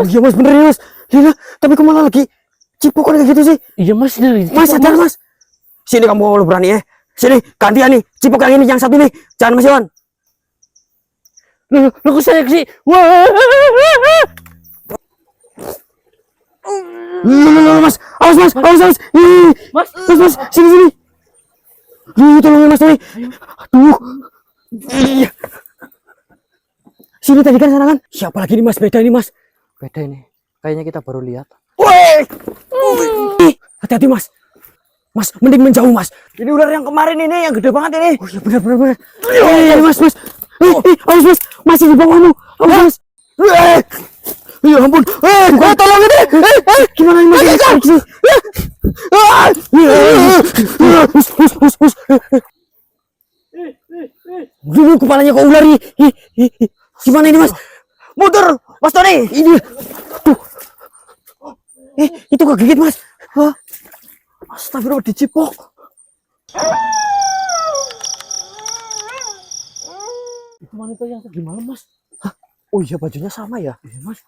Iya mas, bener ya mas. Iya, tapi kok malah lagi cipok kayak gitu sih? Iya mas, Mas sadar mas. Sini kamu kalau berani ya. Sini gantian nih. Cipok yang ini, yang satu nih. Jangan Mas Iwan. Lu kok saya sih? Wah. Mas, awas mas, awas mas. Mas, sini. Tolongin mas Tony. Aduh. Iya. Sini tadi kan sana kan. Siapa lagi nih mas? Beda ini mas. Beda ini. Kayaknya kita baru lihat. Woi. Hati-hati mas. Mas, mending menjauh mas. Ini ular yang kemarin ini, yang gede banget ini. Oh iya benar. Mas. Awas mas, masih di bawahmu. Awas mas. Ya ampun. Tolong ini. Gimana ini mas? Hus. Dulu kepalanya kok ular nih. Gimana ini mas? Mundur, Mas Tony. Ini. Tuh. Itu kegigit mas. Astagfirullah, dicipok. Itu wanita yang tadi malam mas. Oh iya, bajunya sama ya? Iya mas.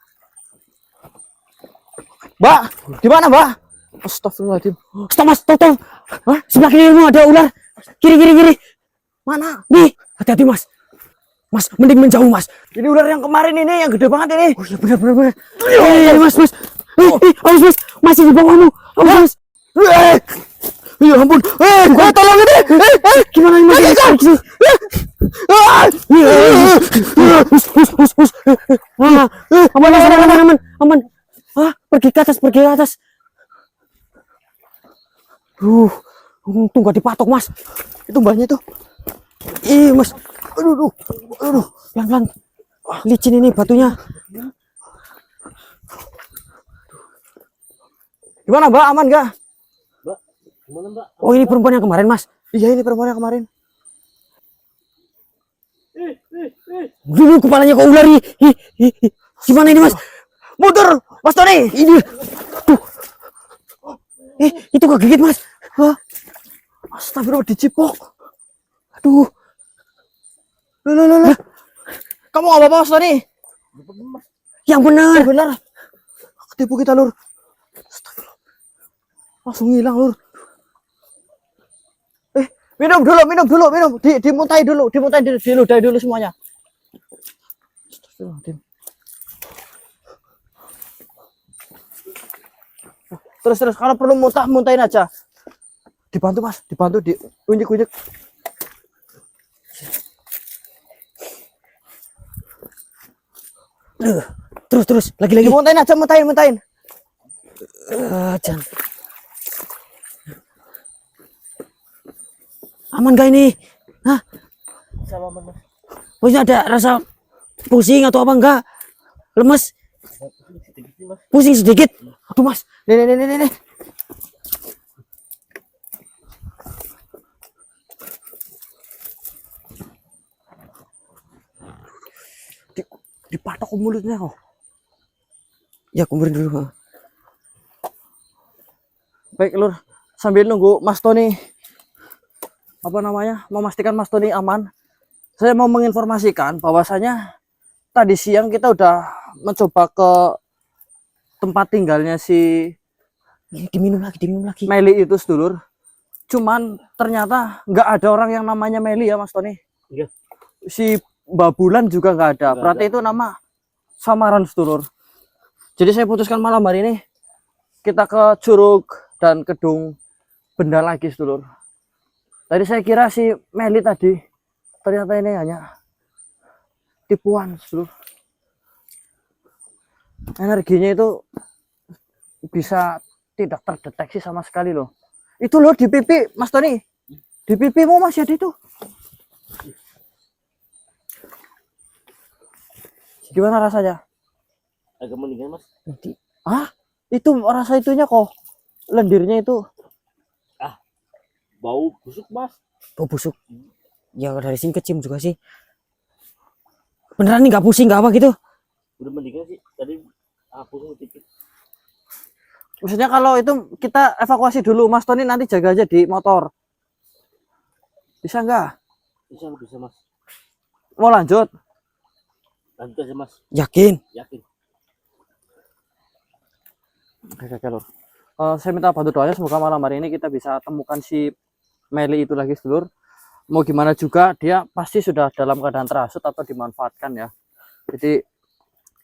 Mbak, gimana mbak? Astagfirullahaladzim. Stop mas, stop. Hah? Sebelah kirimu ada ular. Kiri. Mana? Nih, hati-hati mas. Mas, mending menjauh mas. Ini ular yang kemarin ini, yang gede banget ini. Oh iya benar. Iya mas. Awas mas, masih di bawahmu. Awas mas. Ya ampun. Tolong ini. Gimana ini mas? Hus. Aman. Pergi ke atas. Untung gak dipatok mas. Itu mbaknya tuh. Ih mas. Aduh. Pelan-pelan. Licin ini batunya. Gimana mbak? Aman gak? Mbak, gimana mbak? Oh ini perempuan yang kemarin mas. Iya ini perempuan yang kemarin. Dulu kepalanya kok ular nih. Gimana ini mas? Mundur, Mas Tony. Ini. Tuh. Itu kegigit mas. Astagfirullah, dicipok. Aduh. Loh. Kamu gak apa-apa Mas Tony? Yang benar. Ketipu kita lur. Astagfirullah. Langsung hilang lur. Minum dulu. Dimuntahin dulu, diludahi dulu semuanya. Astagfirullahaladzim. Terus kalau perlu muntahin aja. Dibantu mas, diunjuk. Terus lagi. Muntahin aja, muntahin. Jangan. Aman gak ini? Hah? Oh ini ada rasa pusing atau apa enggak? Lemes? Pusing sedikit. Aduh mas, nih. Dipatok ke mulutnya kok. Ya kumpulin dulu. Baik lur, sambil nunggu Mas Tony memastikan Mas Tony aman, saya mau menginformasikan bahwasanya tadi siang kita udah mencoba ke tempat tinggalnya si diminum lagi Meli itu sedulur. Cuman ternyata nggak ada orang yang namanya Meli ya Mas Tony. Iya. Si Mbak Bulan juga nggak ada. Berarti itu nama samaran sedulur. Jadi saya putuskan malam hari ini kita ke Curug dan Kedung Benda lagi sedulur. Tadi saya kira si Meli tadi, ternyata ini hanya tipuan sedulur. Energinya itu bisa tidak terdeteksi sama sekali loh. Itu loh di pipi Mas Tony, di pipimu masih ada itu. Gimana rasanya? Agak mendingan mas. Itu rasa itunya kok, lendirnya itu. Bau busuk mas. Bau busuk. Ya dari sini kecium juga sih. Beneran nih nggak pusing nggak apa gitu? Udah mendingan sih. Tadi pusing sedikit. Maksudnya kalau itu kita evakuasi dulu, Mas Tony nanti jaga aja di motor. Bisa nggak? Bisa mas. Mau lanjut? Lanjut aja mas. Yakin? Yakin. Oke, Lur. Saya minta bantu doanya semoga malam hari ini kita bisa temukan si Meli itu lagi, Sedulur. Mau gimana juga dia pasti sudah dalam keadaan terhasut atau dimanfaatkan ya. Jadi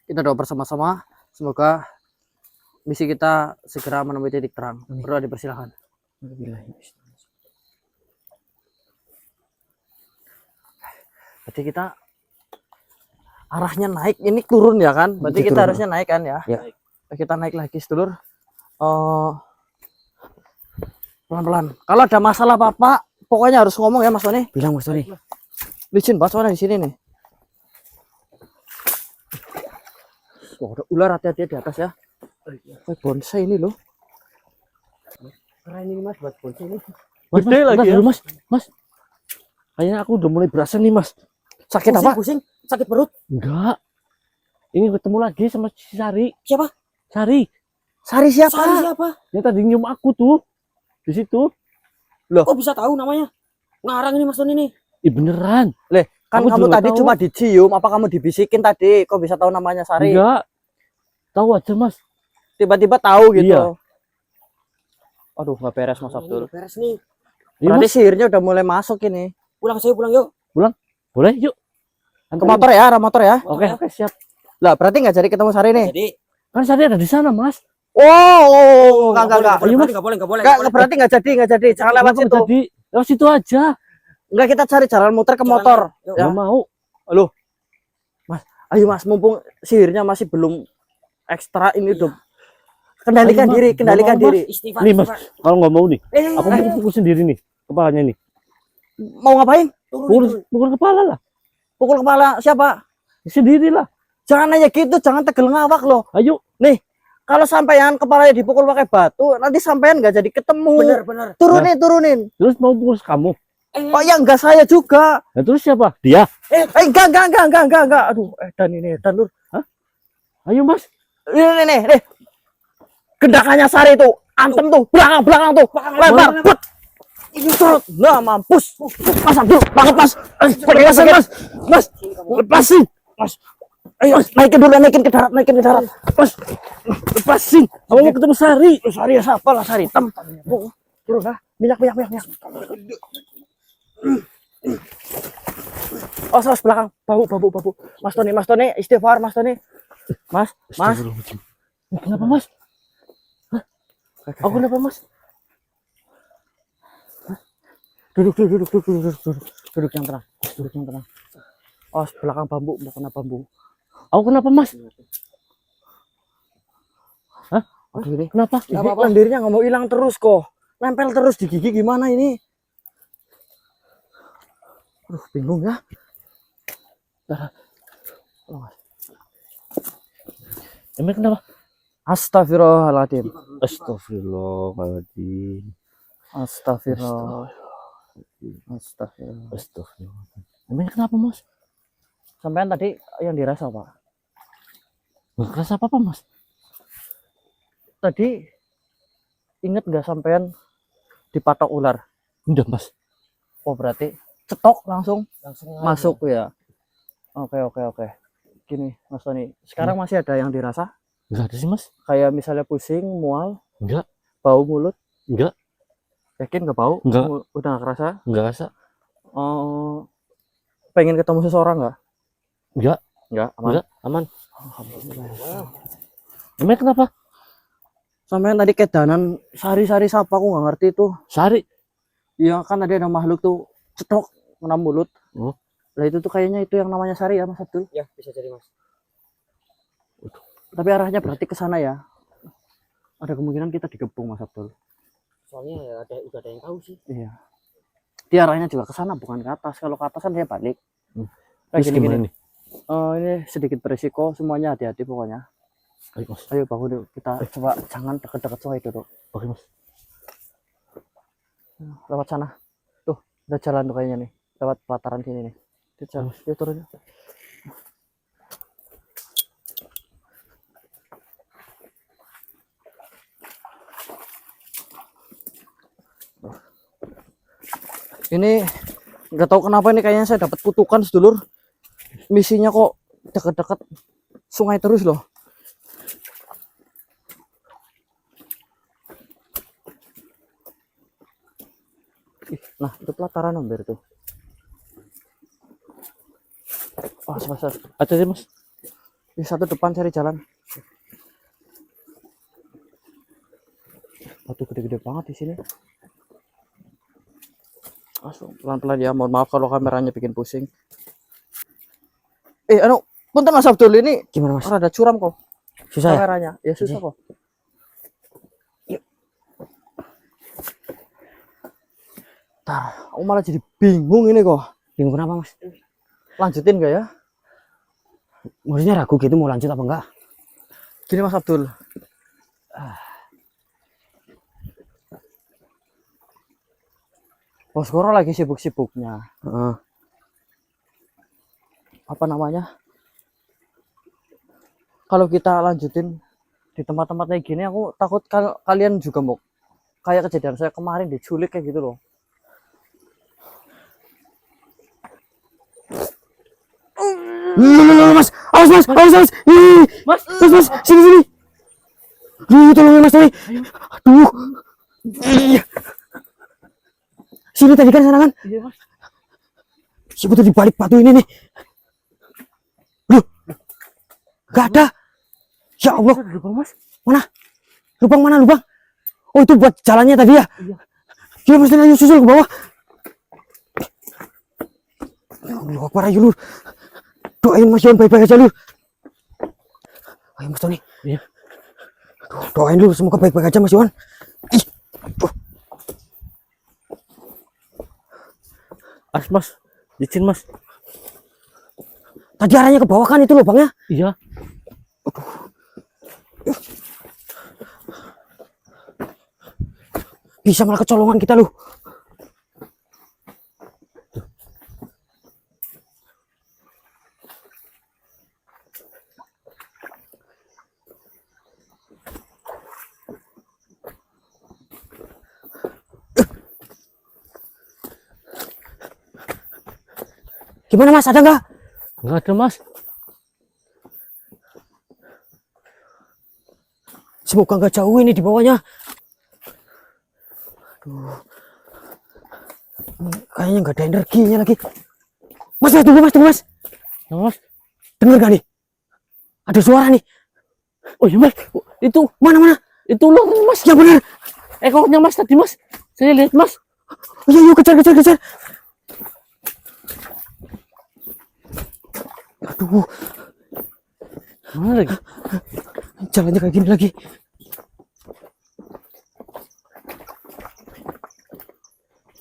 kita doa bersama-sama semoga misi kita segera menemui titik terang. Berdoa, dipersilakan. Berarti kita arahnya naik, ini turun ya kan? Berarti kita harusnya naik kan ya? Ya. Kita naik lagi, Sedulur. Pelan-pelan. Kalau ada masalah apa-apa, pokoknya harus ngomong ya Mas Tony. Bilang Mas Tony. Licin banget soalnya di sini nih. Wah, ada ular, hati-hati di atas ya. Kayak bonsai ini loh. Keren ini Mas buat bonsai ini. Mas, Gede lagi ya. Mas. Mas. Kayaknya aku udah mulai berasa nih, Mas. Sakit apa? Pusing, sakit perut. Enggak. Ini ketemu lagi sama si Sari. Siapa? Sari. Sari siapa? Sari siapa? Yang tadi nyium aku tuh. Di situ. Kok bisa tahu namanya? Ngarang ini Mas Tony nih. Ih beneran. Kan Aku kamu juga tadi tahu. cuma dicium, apa kamu dibisikin tadi? Kok bisa tahu namanya Sari? Enggak. Tahu aja, Mas. Tiba-tiba tahu gitu. Iya. Aduh, nggak beres Mas Abdul. Beres nih. Iya, Berarti Mas. sihirnya udah mulai masuk ini. Pulang yuk. Boleh, yuk. Ke motor ya, arah motor ya. Oke, siap. Lah, berarti nggak jadi ketemu Sari nih. Jadi Kan Sari ada di sana, Mas. Oh, enggak. Ayo, Mas. Enggak boleh. Enggak, berarti nggak jadi. Jangan lewat Kenapa situ. Jadi, lewat situ aja. Enggak, kita cari jalan muter ke motor. Ya. Ya. Mau. Ayo Mas, mumpung sihirnya masih belum ekstra ini udah. Kendalikan Ayo, Mas. diri, kendalikan Nggak mau, diri. Istighfar. Nih, Mas. Kalau nggak mau nih, aku Eh, pukul sendiri nih. Kepalanya nih. Mau ngapain? Pukul kepala lah. Pukul kepala siapa? Sendiri lah. Jangan aja gitu, jangan tegel ngawak loh. Ayo. Kalau sampean kepalanya dipukul pakai batu, nanti sampean nggak jadi ketemu. bener. Turunin. Terus mau pukul kamu. Oh ya enggak, saya juga. Nah, terus siapa? Dia. Enggak. Aduh, dan Lur. Ayo, Mas. Nih. Gendakannya Sari tuh, antem tuh, belakang tuh, lebar. Put. Ini turut. Nah, mampus. Mas Abdul, banget Mas. Lepasin Mas. Lepasin. Mas. Ayo, naikin ke darat. Mas. Lepasin. Aku mau ketemu Sari. Sari ya siapa lah, Sari hitam. Turun dah. Minyak. Oh, sos belakang. Bau. Mas Tony, istighfar Mas Tony. Mas. Astagfirullahaladzim. Kenapa, Mas? Aku kenapa, Mas? Duduk yang tenang. Oh, belakang bambu, mau kena bambu. Aku kenapa, Mas? Aduh, ini. Kenapa? Ini lendirnya nggak mau hilang terus kok. Nempel terus di gigi gimana ini? Aduh, bingung ya. Emang kenapa? Astagfirullahaladzim. Astagfirullahaladzim. Astagfirullah. Emang kenapa, Mas? Sampean tadi yang dirasa Pak? Nggak kerasa apa-apa, Mas? Tadi inget nggak sampean dipatok ular? Udah, Mas. Oh, berarti cetok langsung Langsung masuk ya. Oke. Gini, Mas Tony. Sekarang masih ada yang dirasa? Nggak ada sih, Mas. Kayak misalnya pusing, mual, Enggak. bau mulut? Enggak. Yakin nggak bau? Nggak. Udah nggak kerasa? Enggak rasa. Pengen ketemu seseorang nggak? Enggak. Nggak, aman. Enggak. Aman. Alhamdulillah. Emang kenapa? Sampean tadi kedanan Sari siapa? Aku nggak ngerti tuh. Sari. Iya kan tadi ada makhluk tuh cetok kena mulut. Oh. Lah itu tuh kayaknya itu yang namanya Sari ya Mas Abdul. Ya, bisa jadi Mas. Tapi arahnya berarti ke sana ya. Ada kemungkinan kita digebung Mas Abdul. Soalnya ya udah ada yang tahu sih. Iya. Dia arahnya juga ke sana bukan ke atas. Kalau ke atas kan dia balik. Kayak Terus gini. gimana nih? Ini sedikit berisiko, semuanya hati-hati pokoknya. Ayo, Mas. Ayo bangun yuk. Kita coba jangan deket-deket sungai dulu. Oke, Mas. Lewat sana. Tuh, udah jalan tuh kayaknya nih. Lewat pelataran sini nih. Dia jalan, dia turun. Ini nggak tahu kenapa ini kayaknya saya dapat kutukan sedulur. Misinya kok deket-deket sungai terus loh. Nah, itu pelataran hampir tuh. Oh, mas. Hati-hati, Mas. Ini satu depan cari jalan. Batu gede-gede banget di sini. Langsung pelan-pelan ya. Mohon maaf kalau kameranya bikin pusing. Punten Mas Abdul, ini Gimana Mas? rada curam kok Susah ya? kameranya. Ya susah kok. Aku malah jadi bingung ini kok. Bingung kenapa Mas? Lanjutin gak ya? Maksudnya ragu gitu mau lanjut apa enggak? Gini Mas Abdul. Bos Koro lagi sibuk-sibuknya. Apa namanya? Kalau kita lanjutin di tempat-tempat kayak gini, aku takut kalian juga mau kayak kejadian saya kemarin diculik kayak gitu loh. Mas, awas. Ih, Mas, Mas, sini. Tolongin Mas, tolong. Aduh. Iya. Sini tadi kan sana kan? iya Mas. Siapa tuh di balik batu ini nih? Loh, gak ada. Ya Allah, Lubang Mas. mana? Lubang mana lubang? Oh itu buat jalannya tadi ya? Iya. Iya Mas, ayo susul ke bawah. Ya Allah, Akbar, ayo Lur. Doain Mas Yon baik-baik aja Lur. Ayo Mas Tony. Iya. Doain Lur, semoga baik-baik aja Mas Yon. Ih. Mas, izin Mas. Tadi arahnya ke bawah kan itu lubangnya? Iya. Bisa malah kecolongan kita lu. Gimana Mas, ada nggak? Enggak ada Mas. Semoga nggak jauh ini di bawahnya. Aduh. Kayaknya nggak ada energinya lagi. Mas, tunggu Mas. Ya, Mas. Dengar gak nih? Ada suara nih. Oh iya Mas. Itu Mana? itu loh Mas. Ya benar. Ekornya Mas tadi Mas. Saya lihat Mas. Yuk kejar. Aduh, Mana lagi? jalannya kayak gini lagi.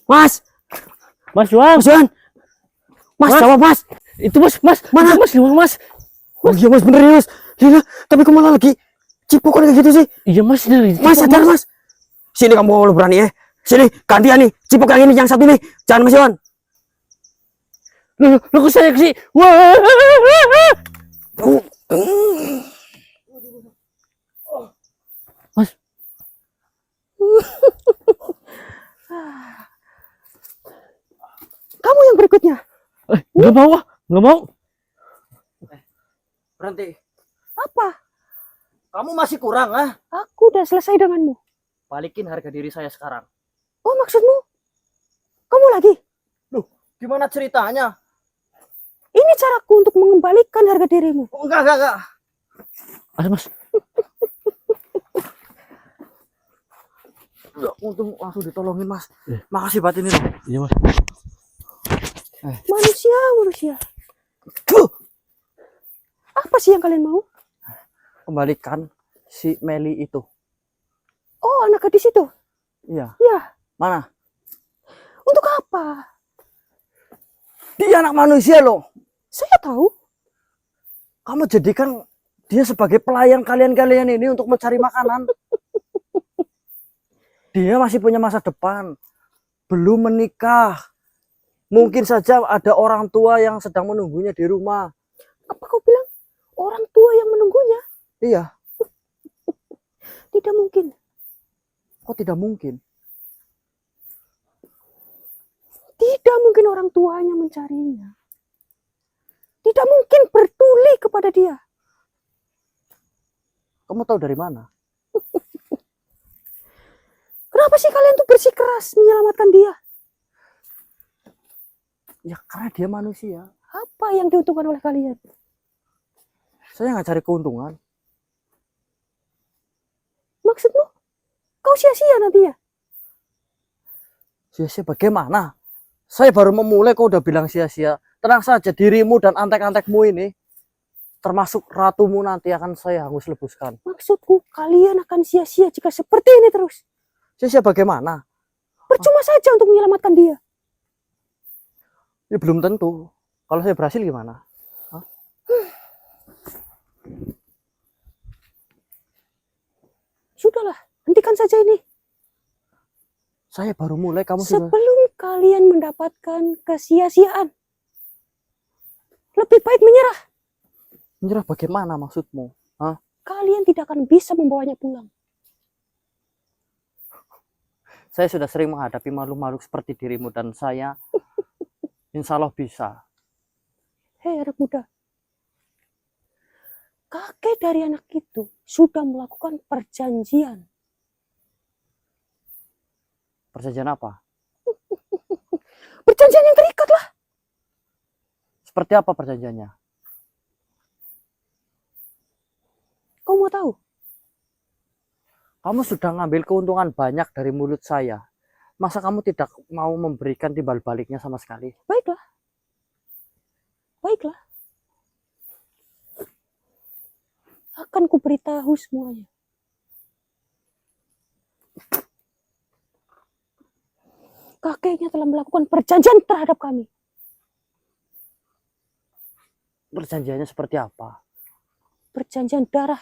Mas Juan. Yon. Mas, Mas. jawab Mas. Itu Mas. Mana? Itu, Mas, lubang Mas. Oh iya Mas, bener ya Mas. Gila, tapi kok malah lagi cipokan kayak gitu sih? Iya Mas, dari Mas, sadar Mas. Sini kamu kalau berani ya. Sini, gantian nih. Cipok yang ini, yang satu nih. Jangan Mas Yon. Loh, kok saya sih? Wah. Mas. Kamu yang berikutnya. Nggak mau. Berhenti. Apa? Kamu masih kurang, ah? Aku udah selesai denganmu. Balikin harga diri saya sekarang. Oh, maksudmu? Kamu lagi? Gimana ceritanya? Ini caraku untuk mengembalikan harga dirimu. Oh, enggak. Ada Mas. Ya, untung langsung ditolongin, Mas. Makasih batin ini. Iya Mas. Manusia. Apa sih yang kalian mau? Kembalikan si Meli itu. Oh, anak gadis itu? Iya. Ya. Mana? Untuk apa? Dia anak manusia loh. Saya tahu. Kamu jadikan dia sebagai pelayan kalian ini untuk mencari makanan. Dia masih punya masa depan. Belum menikah. Mungkin saja ada orang tua yang sedang menunggunya di rumah. Apa kau bilang orang tua yang menunggunya? Iya. Tidak mungkin. Kok tidak mungkin? Tidak mungkin orang tuanya mencarinya. Tidak mungkin peduli kepada dia. Kamu tahu dari mana? Kenapa sih kalian tuh bersikeras menyelamatkan dia? Ya karena dia manusia. Apa yang diuntungkan oleh kalian? Saya nggak cari keuntungan. Maksudmu? Kau sia-sia nanti ya? Sia-sia bagaimana? Saya baru memulai kok udah bilang sia-sia. Tenang saja, dirimu dan antek-antekmu ini, termasuk ratumu nanti akan saya hangus lebuskan. Maksudku, kalian akan sia-sia jika seperti ini terus. Sia-sia bagaimana? Percuma saja untuk menyelamatkan dia. Ya belum tentu. Kalau saya berhasil gimana? Hah? Sudahlah, hentikan saja ini. Saya baru mulai, kamu sudah... Sebelum kalian mendapatkan kesia-siaan, lebih baik menyerah. Menyerah bagaimana maksudmu? Hah? Kalian tidak akan bisa membawanya pulang. Saya sudah sering menghadapi makhluk-makhluk seperti dirimu dan saya insya Allah bisa. Hei anak muda, kakek dari anak itu sudah melakukan perjanjian. Perjanjian apa? Perjanjian yang terikat lah. Seperti apa perjanjiannya? Kau mau tahu? Kamu sudah ngambil keuntungan banyak dari mulut saya. Masa kamu tidak mau memberikan timbal baliknya sama sekali? Baiklah. Baiklah. Akan kuberitahu semuanya. Kakeknya telah melakukan perjanjian terhadap kami. Perjanjiannya seperti apa? Perjanjian darah.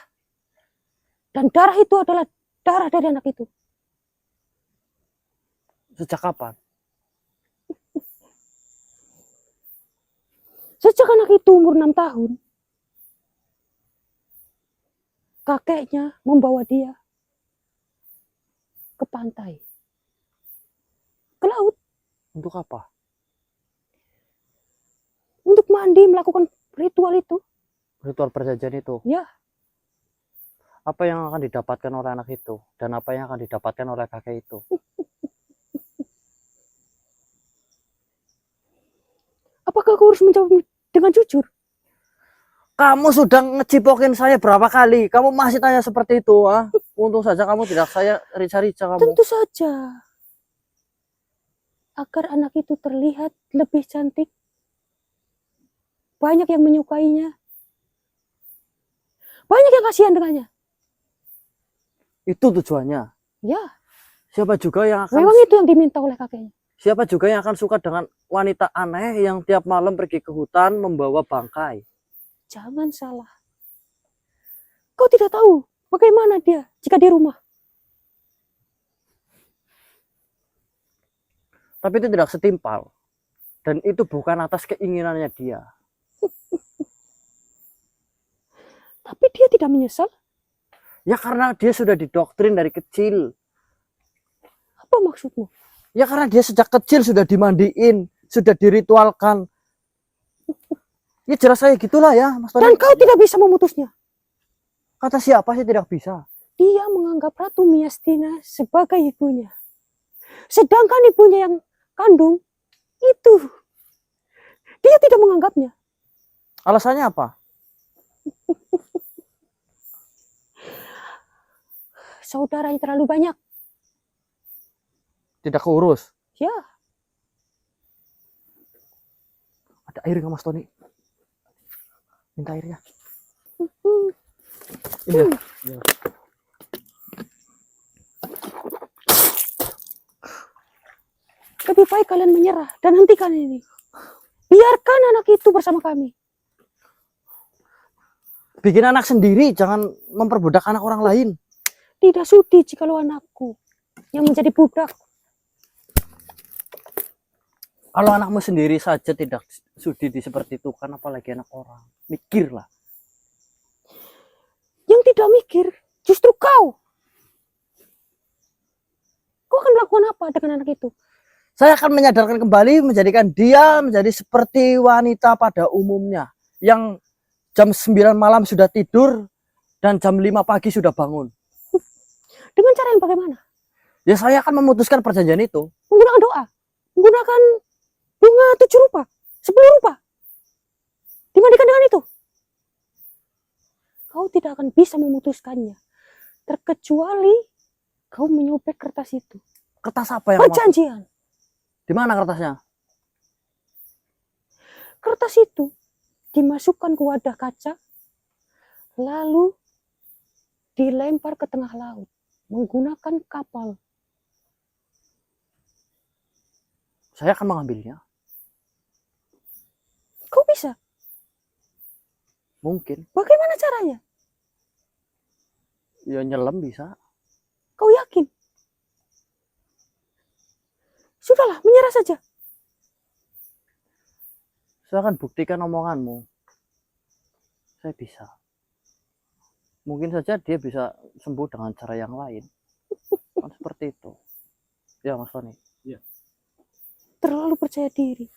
Dan darah itu adalah darah dari anak itu. Sejak kapan? Sejak anak itu umur 6 tahun, kakeknya membawa dia ke pantai, ke laut, Untuk apa? untuk mandi, melakukan ritual itu. Ritual perjanjian itu. Ya, Apa yang akan didapatkan oleh anak itu? Dan apa yang akan didapatkan oleh kakek itu? apakah aku harus menjawab dengan jujur? Kamu sudah ngecipokin saya berapa kali? Kamu masih tanya seperti itu, ah? Untung saja kamu tidak saya rica-rica kamu. Tentu saja. Agar anak itu terlihat lebih cantik. Banyak yang menyukainya. Banyak yang kasihan dengannya. Itu tujuannya. Ya, Siapa juga yang akan memang itu yang diminta oleh kakeknya. Siapa juga yang akan suka dengan wanita aneh yang tiap malam pergi ke hutan membawa bangkai? Jangan salah. Kau tidak tahu bagaimana dia jika di rumah. Tapi itu tidak setimpal. Dan itu bukan atas keinginannya dia. Tapi dia tidak menyesal. Ya karena dia sudah didoktrin dari kecil. Apa maksudmu? Ya karena dia sejak kecil sudah dimandiin, sudah diritualkan. Ya jelas saya gitulah ya, Mas Tony. Dan kau tidak bisa memutusnya. Kata siapa sih tidak bisa? Dia menganggap Ratu Miastina sebagai ibunya. Sedangkan ibunya yang kandung itu, dia tidak menganggapnya. Alasannya apa? Saudaranya terlalu banyak. Tidak keurus. Ya, Ada air nggak Mas Tony? Minta airnya. Iya. Iya. lebih baik kalian menyerah dan hentikan ini. Biarkan anak itu bersama kami. Bikin anak sendiri, jangan memperbudak anak orang lain. Tidak sudi jikalau anakku yang menjadi budak. Kalau anakmu sendiri saja tidak sudi seperti itu, kan apalagi anak orang. Mikirlah. Yang tidak mikir justru kau. Kau akan melakukan apa dengan anak itu? Saya akan menyadarkan kembali, menjadikan dia menjadi seperti wanita pada umumnya. Yang jam 9 malam sudah tidur, dan jam 5 pagi sudah bangun. Dengan cara yang bagaimana? Ya saya akan memutuskan perjanjian itu. Menggunakan doa. Menggunakan bunga 7 rupa, 10 rupa. Dimandikan dengan itu. Kau tidak akan bisa memutuskannya. Terkecuali kau menyobek kertas itu. Kertas apa yang Perjanjian. Di mana kertasnya? Kertas itu dimasukkan ke wadah kaca, lalu dilempar ke tengah laut menggunakan kapal. Saya akan mengambilnya. Kau bisa? Mungkin. Bagaimana caranya? Ya nyelam bisa. Kau yakin? Sudahlah, menyerah saja. Saya akan buktikan omonganmu. Saya bisa. Mungkin saja dia bisa sembuh dengan cara yang lain. Kan seperti itu. Ya Mas Tony. Terlalu percaya diri.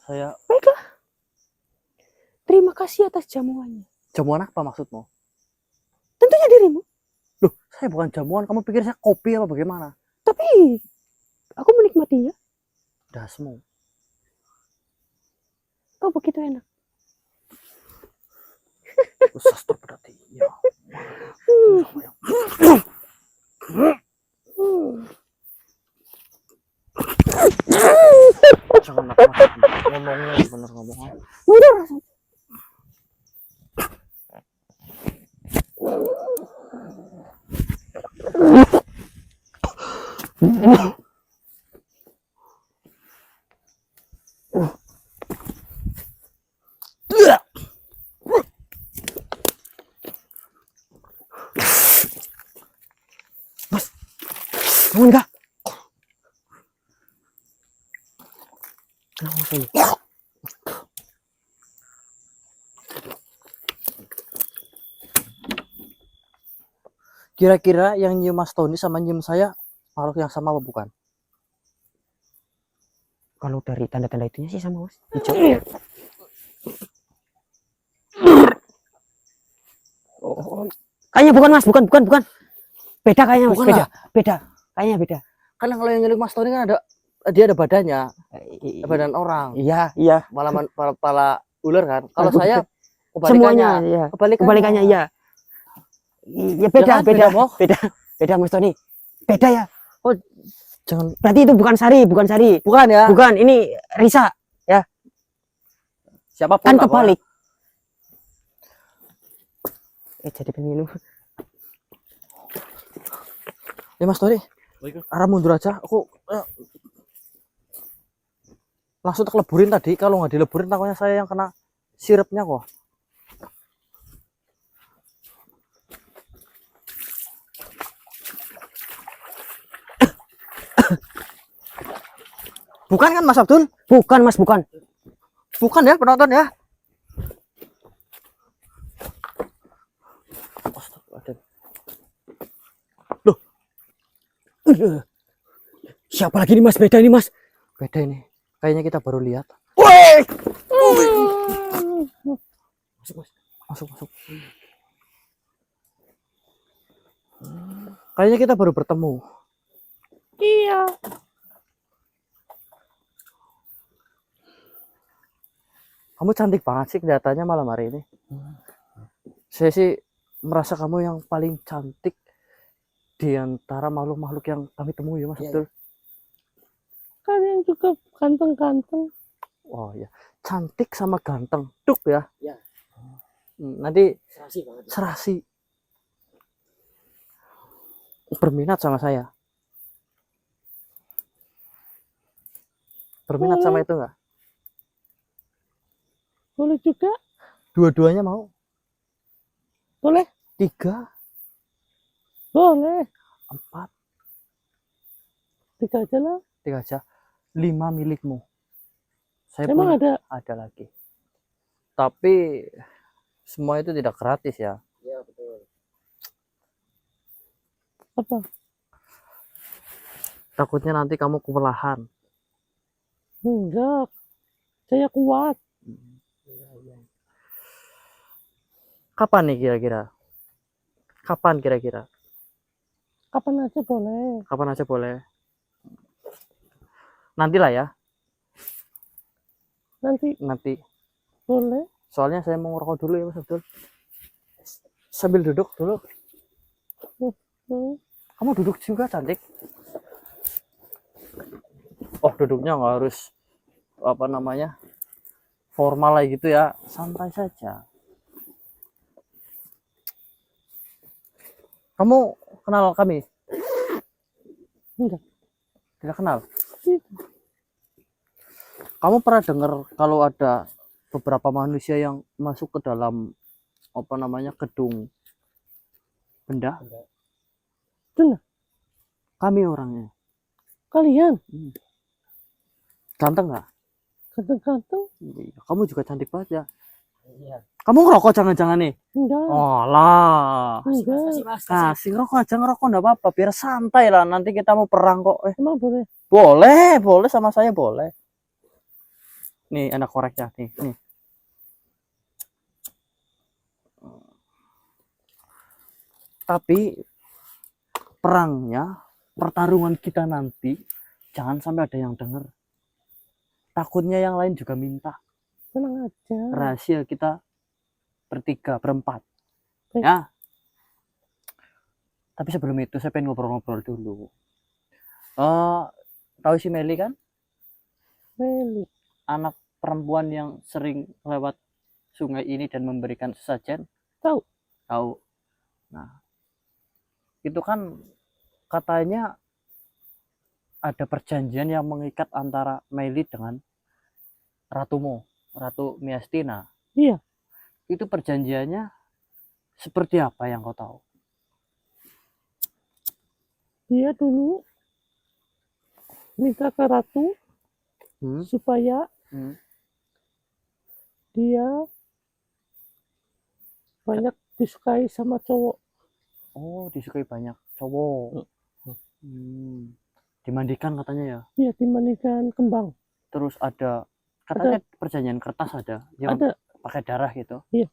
Saya Baiklah. Terima kasih atas jamuannya. jamuan apa maksudmu? Tentunya dirimu. Loh, saya bukan jamuan. Kamu pikir saya kopi apa bagaimana? Tapi aku menikmatinya. Dasmu. Kau begitu enak. Sastra berarti. Ya. Jangan nakal ngomongnya bener ngomong. Mudah rasanya. Bangun kak. Kenapa sih? Kira-kira yang nyium Mas Tony sama nyium saya makhluk yang sama apa bukan? Kalau dari tanda-tanda itunya sih sama mas. Hijau. Oh, kayaknya bukan mas, bukan. Beda kayaknya mas, Bukan beda. lah. Beda. Kayaknya beda. Karena kalau yang nyeluk Mas Tony kan dia ada badannya, badan orang. Iya. Kepala ular kan. Kalau Aduh, saya semuanya, kebalikannya. iya. Kebalikannya. Kebalikannya iya. Iya beda, Jangan beda, Mo. beda Mas Tony. Beda ya. Oh, jangan. Berarti itu bukan Sari. Bukan ya. Bukan, ini Risa. Siapapun Kan lah, kebalik. Jadi pengen minum. Ya Mas Tony, arah mundur aja. Aku langsung tak leburin tadi. Kalau nggak dileburin takutnya saya yang kena sirupnya kok. Bukan kan Mas Abdul? Bukan mas, bukan. Bukan ya penonton ya. Loh. Siapa lagi nih mas? Beda ini mas. Beda ini. Kayaknya kita baru lihat. Woi. Masuk. Kayaknya kita baru bertemu. Iya. Kamu cantik banget sih kelihatannya malam hari ini. Saya sih merasa kamu yang paling cantik di antara makhluk-makhluk yang kami temui ya Mas Abdul. Kalian juga ganteng-ganteng. Oh ya, cantik sama ganteng, duk ya. Nanti serasi berminat sama saya. Berminat sama itu enggak? Boleh juga. Dua-duanya mau? Boleh. 3, Boleh. 4, 3 aja lah. 3 aja. 5 milikmu. Saya Emang punya, ada? ada lagi. Tapi semua itu tidak gratis ya. Apa? Takutnya nanti kamu kewalahan. Enggak. Saya kuat. Kapan nih kira-kira? Kapan kira-kira? Kapan aja boleh. Kapan aja boleh. Nantilah ya, Nanti nanti. boleh. Soalnya saya mau ngerokok dulu ya Mas Abdul. Sambil duduk dulu. Hmm. Kamu duduk juga cantik. Oh, duduknya nggak harus apa namanya formal lah gitu ya, santai saja. Kamu kenal kami? Enggak. Tidak kenal. Tidak. Kamu pernah dengar kalau ada beberapa manusia yang masuk ke dalam apa namanya gedung benda? Benar. Kami orangnya. Kalian Ganteng nggak? ganteng-ganteng? Iya, kamu juga cantik banget ya. Kamu ngerokok jangan-jangan nih? Enggak. Oh lah. Enggak. Kasih ngerokok aja, ngerokok nggak apa-apa, biar santai lah. Nanti kita mau perang kok. Emang boleh? Boleh sama saya boleh. Nih enak koreknya nih. Tapi perangnya, pertarungan kita nanti jangan sampai ada yang dengar. Takutnya yang lain juga minta. Tenang aja. Rahasia kita bertiga, berempat. Baik. Ya. Tapi sebelum itu saya pengen ngobrol-ngobrol dulu. Tahu si Meli kan? Meli. Anak perempuan yang sering lewat sungai ini dan memberikan sesajen. Tahu. Nah, itu kan katanya ada perjanjian yang mengikat antara Meli dengan Ratu Miastina. Iya. Itu perjanjiannya seperti apa yang kau tahu? Dia dulu minta ke ratu supaya dia banyak disukai sama cowok. Oh, disukai banyak cowok. Dimandikan katanya ya. Iya, dimandikan kembang. Terus ada katanya perjanjian kertas ada yang pakai darah gitu. Iya.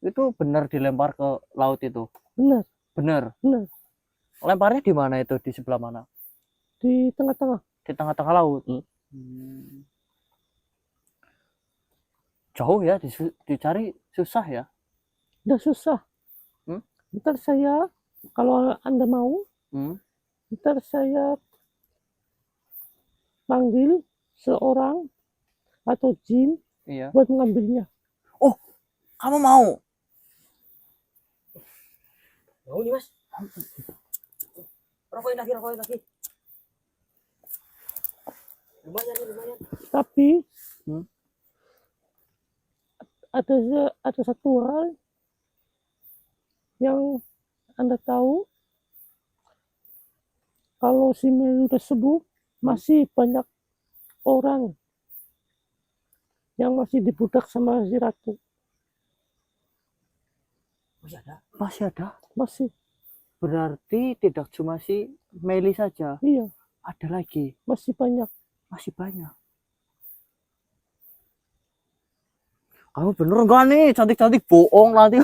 Itu benar dilempar ke laut itu? Benar. Lemparnya di mana itu? Di sebelah mana? Di tengah-tengah. Di tengah-tengah laut. Jauh ya, dicari susah ya? Udah susah. Ntar saya, kalau Anda mau, ntar saya panggil seorang atau jin buat mengambilnya. Oh, kamu mau? Mau nih Mas. Rokokin lagi. Lumayan. Tapi ada satu hal yang Anda tahu, kalau si Meli udah sembuh, masih banyak orang yang masih dibudak sama si ratu. Masih ada? Masih. Berarti tidak cuma si Meli saja. Iya. Ada lagi. Masih banyak. Kamu bener enggak nih? Cantik-cantik bohong nanti.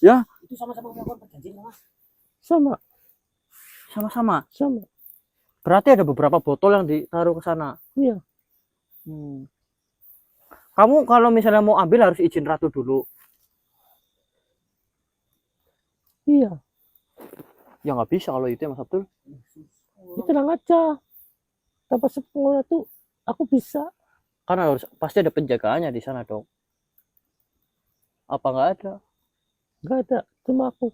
Ya. Itu sama-sama melakukan perjanjian Mas. Sama-sama. Sama. Berarti ada beberapa botol yang ditaruh ke sana. Iya. Kamu kalau misalnya mau ambil harus izin ratu dulu. Iya. Ya nggak bisa kalau itu ya Mas Abdul. Ya, tenang aja. Tanpa sepuluh ratu, aku bisa. Karena harus pasti ada penjagaannya di sana dong. Apa nggak ada? Nggak ada, cuma aku.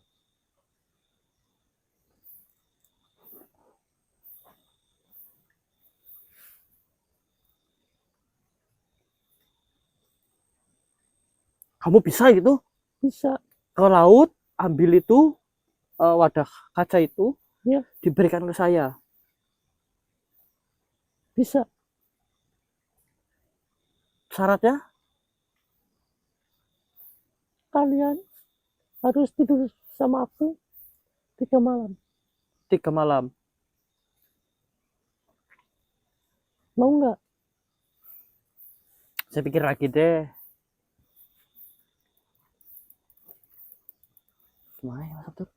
Kamu bisa gitu? Bisa. Ke laut, ambil itu wadah kaca itu, ya, diberikan ke saya. Bisa. Syaratnya? Kalian harus tidur sama aku 3 malam. 3 malam. Mau nggak? Saya pikir lagi deh. Gimana ya Mas Abdul?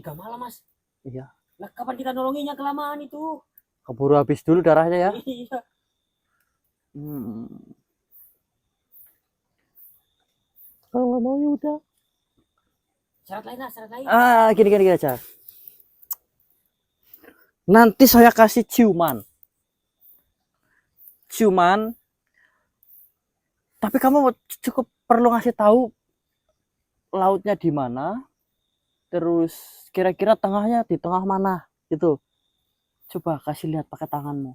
3 malam Mas. Iya. Lah kapan kita nolonginnya, kelamaan itu? Keburu habis dulu darahnya ya. Iya. Kalau nggak mau ya udah. Syarat lain lah, syarat lain. Gini aja. Nanti saya kasih ciuman. Tapi kamu cukup perlu ngasih tahu lautnya di mana, terus kira-kira tengahnya di tengah mana gitu. Coba kasih lihat pakai tanganmu.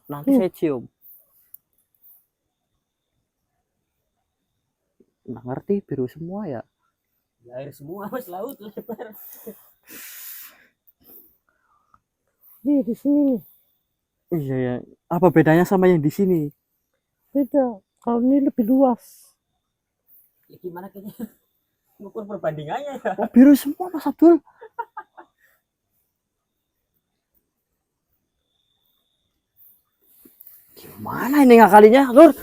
Nanti saya cium. Nggak ngerti, biru semua ya. Air semua mas, laut lebar. Nih di sini nih. Iya ya. Apa bedanya sama yang di sini? Beda. Kalau ini lebih luas. Ya gimana kayaknya ngukur perbandingannya ya. Oh, biru semua Mas Abdul. Gimana ini ngakalinya, Lur?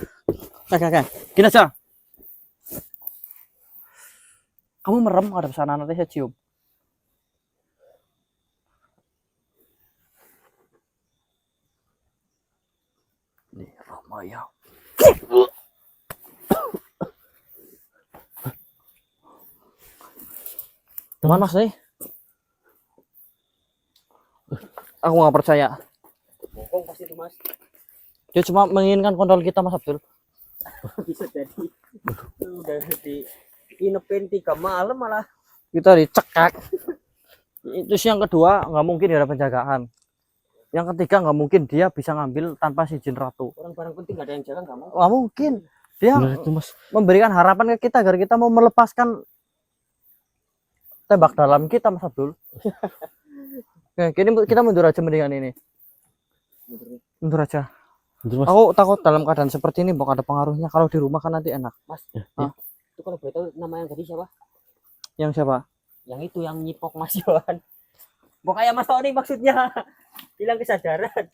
Kakak, gini aja. Kamu merem ada sana, nanti saya cium. Nih, Ramaya. Teman Mas nih. Aku nggak percaya. Bohong pasti itu mas. Dia cuma menginginkan kontrol kita, Mas Abdul. Bisa jadi udah di inepin 3 malam malah. Kita dicekak. Terus yang kedua nggak mungkin ada penjagaan. Yang ketiga nggak mungkin dia bisa ngambil tanpa izin ratu. Orang barang penting gak ada yang jaga, nggak mau. Nggak mungkin. Dia Benar itu Mas. memberikan harapan ke kita agar kita mau melepaskan tembak dalam kita, Mas Abdul. Oke, kini kita mundur aja mendingan ini. Mundur aja. Betul, Mas. Aku takut dalam keadaan seperti ini bakal ada pengaruhnya. Kalau di rumah kan nanti enak. Mas, Ya, itu kalau boleh tahu nama yang tadi siapa? Yang siapa? Yang itu yang nyipok Mas Yohan. Pokoknya Mas Tony maksudnya. Hilang kesadaran.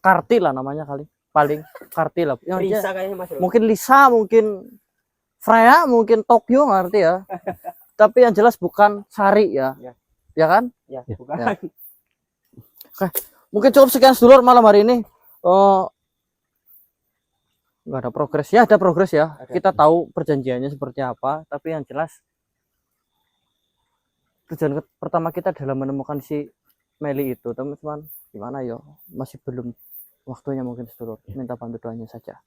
Karti lah namanya kali. Paling Karti lah. Yang dia- Risa kayaknya Mas. mungkin Lisa, mungkin Freya, mungkin Tokyo, ngerti ya. Tapi yang jelas bukan Sari ya. Ya. Ya kan? Ya, Ya. bukan. Ya. Mungkin cukup sekian sedulur malam hari ini. Nggak ada progres ya, ada progres ya. Ada. Kita tahu perjanjiannya seperti apa, tapi yang jelas tujuan pertama kita adalah menemukan si Meli itu, teman-teman. Gimana yo? Masih belum waktunya mungkin sedulur. Minta bantu doanya saja.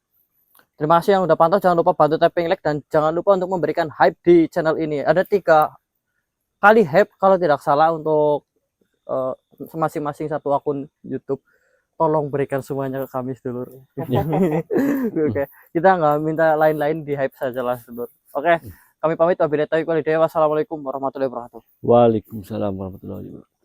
Terima kasih yang udah pantau. Jangan lupa bantu tapping like dan jangan lupa untuk memberikan hype di channel ini. Ada 3 kali hype kalau tidak salah untuk masing-masing satu akun YouTube. Tolong berikan semuanya ke kami sedulur. Oke, kita nggak minta lain-lain, di hype saja lah sedulur. Oke, kami pamit. Wabillahi taufiq walhidayah. Wassalamualaikum warahmatullahi wabarakatuh. Waalaikumsalam warahmatullahi wabarakatuh.